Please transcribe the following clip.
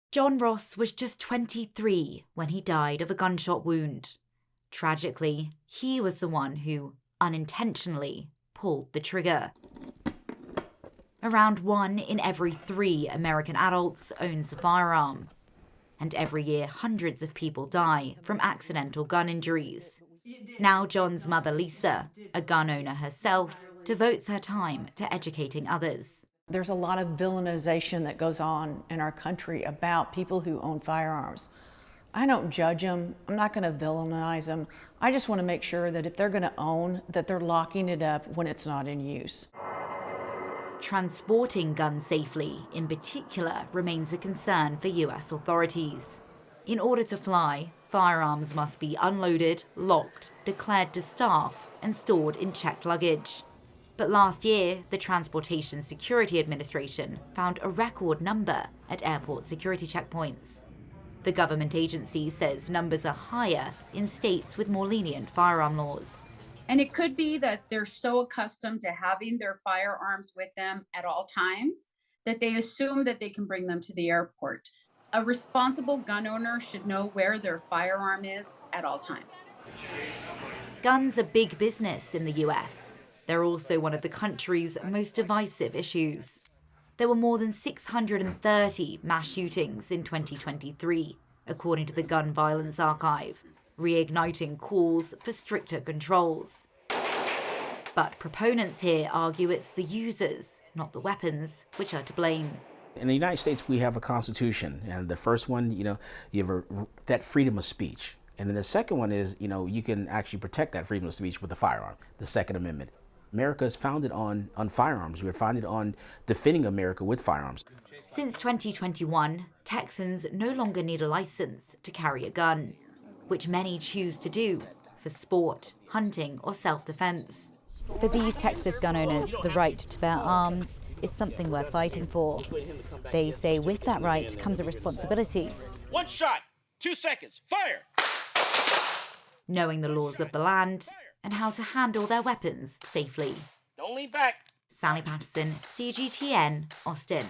John Ross was just 23 when he died of a gunshot wound. Tragically, he was the one who, unintentionally, pulled the trigger. Around 1 in every 3 American adults owns a firearm. And every year, hundreds of people die from accidental gun injuries. Now John's mother, Lisa, a gun owner herself, devotes her time to educating others. There's a lot of villainization that goes on in our country about people who own firearms. I don't judge them. I'm not going to villainize them. I just want to make sure that if they're going to own, that they're locking it up when it's not in use. Transporting guns safely, in particular, remains a concern for US authorities. In order to fly, firearms must be unloaded, locked, declared to staff, and stored in checked luggage. But last year, the Transportation Security Administration found a record number at airport security checkpoints. The government agency says numbers are higher in states with more lenient firearm laws. And it could be that they're so accustomed to having their firearms with them at all times that they assume that they can bring them to the airport. A responsible gun owner should know where their firearm is at all times. Guns are big business in the US. They're also one of the country's most divisive issues. There were more than 630 mass shootings in 2023, according to the Gun Violence Archive, reigniting calls for stricter controls. But proponents here argue it's the users, not the weapons, which are to blame. In the United States, we have a constitution, and the first one, you have that freedom of speech. And then the second one is, you can actually protect that freedom of speech with a firearm, the Second Amendment. America is founded on firearms. We're founded on defending America with firearms. Since 2021, Texans no longer need a license to carry a gun, which many choose to do for sport, hunting, or self-defense. For these Texas gun owners, the right to bear arms is something worth fighting for. They say with that right comes a responsibility. 1 shot, 2 seconds, fire! Knowing the laws of the land and how to handle their weapons safely. Don't lean back. Sally Patterson, CGTN, Austin.